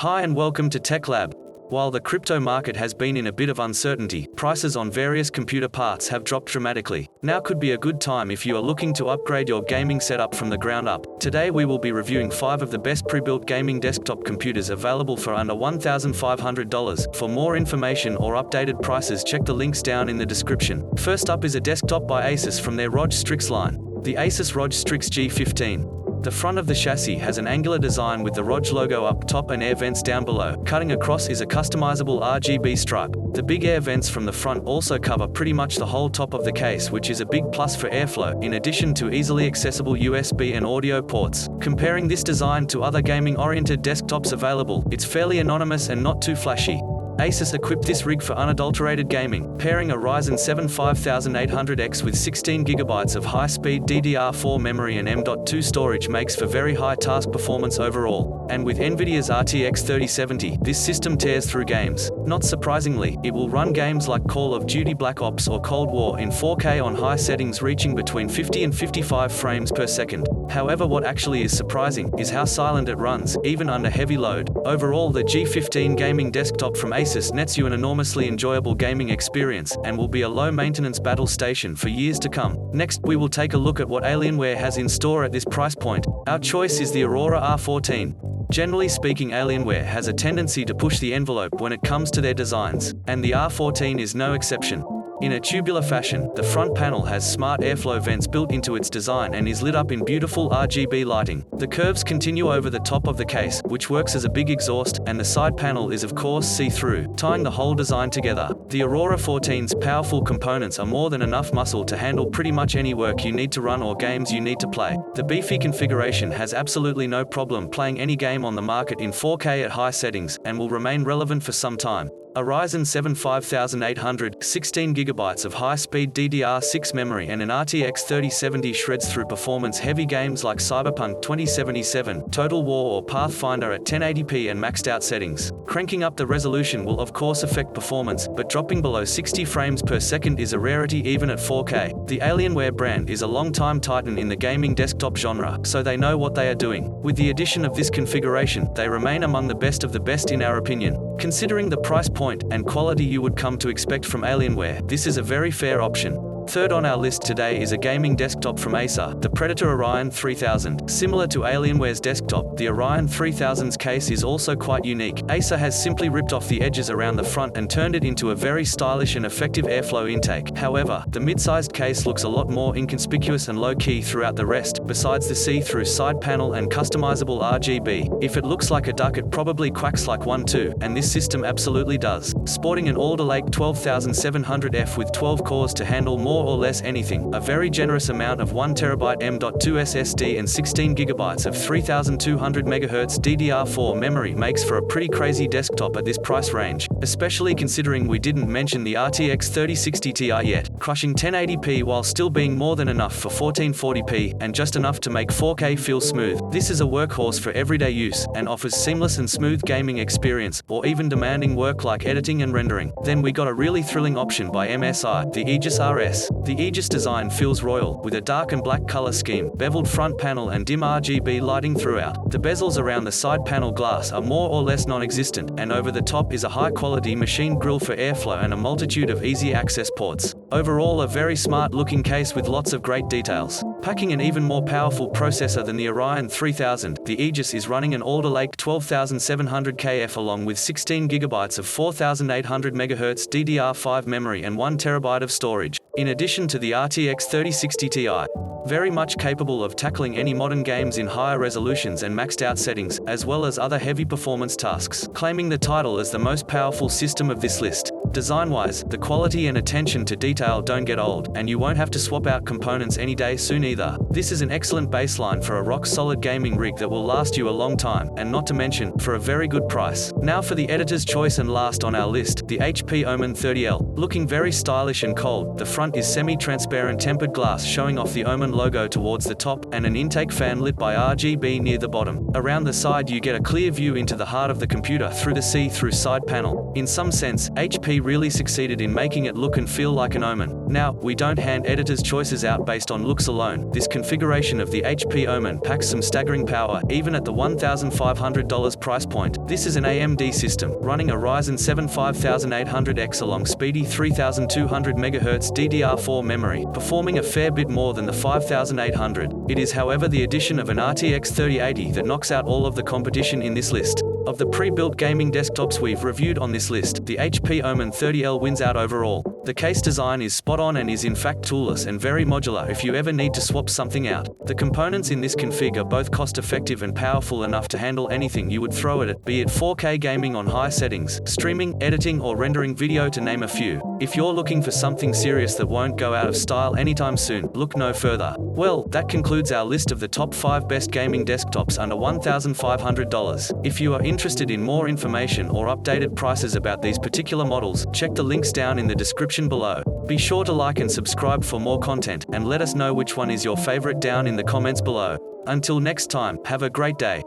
Hi and welcome to Tech Lab. While the crypto market has been in a bit of uncertainty, prices on various computer parts have dropped dramatically. Now could be a good time if you are looking to upgrade your gaming setup from the ground up. Today we will be reviewing 5 of the best pre-built gaming desktop computers available for under $1,500. For more information or updated prices, check the links down in the description. First up is a desktop by Asus from their ROG Strix line, the Asus ROG Strix G15. The front of the chassis has an angular design with the ROG logo up top and air vents down below. Cutting across is a customizable RGB stripe. The big air vents from the front also cover pretty much the whole top of the case, which is a big plus for airflow, in addition to easily accessible USB and audio ports. Comparing this design to other gaming-oriented desktops available, it's fairly anonymous and not too flashy. Asus equipped this rig for unadulterated gaming, pairing a Ryzen 7 5800X with 16GB of high-speed DDR4 memory and M.2 storage makes for very high task performance overall. And with NVIDIA's RTX 3070, this system tears through games. Not surprisingly, it will run games like Call of Duty Black Ops or Cold War in 4K on high settings reaching between 50 and 55 frames per second. However, what actually is surprising is how silent it runs, even under heavy load. Overall, the G15 gaming desktop from Asus nets you an enormously enjoyable gaming experience and will be a low-maintenance battle station for years to come. Next, we will take a look at what Alienware has in store at this price point. Our choice is the Aurora R14. Generally speaking, Alienware has a tendency to push the envelope when it comes to their designs, and the R14 is no exception. In a tubular fashion, the front panel has smart airflow vents built into its design and is lit up in beautiful RGB lighting. The curves continue over the top of the case, which works as a big exhaust, and the side panel is of course see-through, tying the whole design together. The Aurora 14's powerful components are more than enough muscle to handle pretty much any work you need to run or games you need to play. The beefy configuration has absolutely no problem playing any game on the market in 4K at high settings, and will remain relevant for some time. A Ryzen 7 5800, 16GB of high-speed DDR6 memory and an RTX 3070 shreds through performance-heavy games like Cyberpunk 2077, Total War or Pathfinder at 1080p and maxed-out settings. Cranking up the resolution will of course affect performance, but dropping below 60 frames per second is a rarity even at 4K. The Alienware brand is a long-time titan in the gaming desktop genre, so they know what they are doing. With the addition of this configuration, they remain among the best of the best in our opinion. Considering the price point and quality you would come to expect from Alienware, this is a very fair option. Third on our list today is a gaming desktop from Acer, the Predator Orion 3000. Similar to Alienware's desktop, the Orion 3000's case is also quite unique. Acer has simply ripped off the edges around the front and turned it into a very stylish and effective airflow intake. However, the mid-sized case looks a lot more inconspicuous and low-key throughout the rest, besides the see-through side panel and customizable RGB. If it looks like a duck, it probably quacks like one too, and this system absolutely does. Sporting an Alder Lake 12700F with 12 cores to handle more or less anything, a very generous amount of 1TB M.2 SSD and 16GB of 3200 MHz DDR4 memory makes for a pretty crazy desktop at this price range, especially considering we didn't mention the RTX 3060 Ti yet, crushing 1080p while still being more than enough for 1440p, and just enough to make 4K feel smooth. This is a workhorse for everyday use, and offers seamless and smooth gaming experience, or even demanding work like editing and rendering. Then we got a really thrilling option by MSI, the Aegis RS. The Aegis design feels royal, with a dark and black color scheme, beveled front panel and dim RGB lighting throughout. The bezels around the side panel glass are more or less non-existent, and over the top is a high-quality machine grille for airflow and a multitude of easy access ports. Overall, a very smart-looking case with lots of great details. Packing an even more powerful processor than the Orion 3000, the Aegis is running an Alder Lake 12700KF along with 16GB of 4800 MHz DDR5 memory and 1TB of storage. In addition to the RTX 3060 Ti, very much capable of tackling any modern games in higher resolutions and maxed out settings, as well as other heavy performance tasks, claiming the title as the most powerful system of this list. Design-wise, the quality and attention to detail don't get old, and you won't have to swap out components any day soon either. This is an excellent baseline for a rock-solid gaming rig that will last you a long time, and not to mention, for a very good price. Now for the editor's choice and last on our list, the HP Omen 30L. Looking very stylish and cold, the front is semi-transparent tempered glass showing off the Omen logo towards the top, and an intake fan lit by RGB near the bottom. Around the side you get a clear view into the heart of the computer through the see-through side panel. In some sense, HP HP really succeeded in making it look and feel like an Omen. Now, we don't hand editors' choices out based on looks alone. This configuration of the HP Omen packs some staggering power, even at the $1,500 price point. This is an AMD system, running a Ryzen 7 5800X along speedy 3200 MHz DDR4 memory, performing a fair bit more than the 5800. It is however the addition of an RTX 3080 that knocks out all of the competition in this list. Of the pre-built gaming desktops we've reviewed on this list, the HP Omen 30L wins out overall. The case design is spot on and is in fact toolless and very modular if you ever need to swap something out. The components in this config are both cost-effective and powerful enough to handle anything you would throw at it, be it 4K gaming on high settings, streaming, editing or rendering video to name a few. If you're looking for something serious that won't go out of style anytime soon, look no further. Well, that concludes our list of the top 5 best gaming desktops under $1,500. If you are interested in more information or updated prices about these particular models, check the links down in the description below. Be sure to like and subscribe for more content, and let us know which one is your favorite down in the comments below. Until next time, have a great day.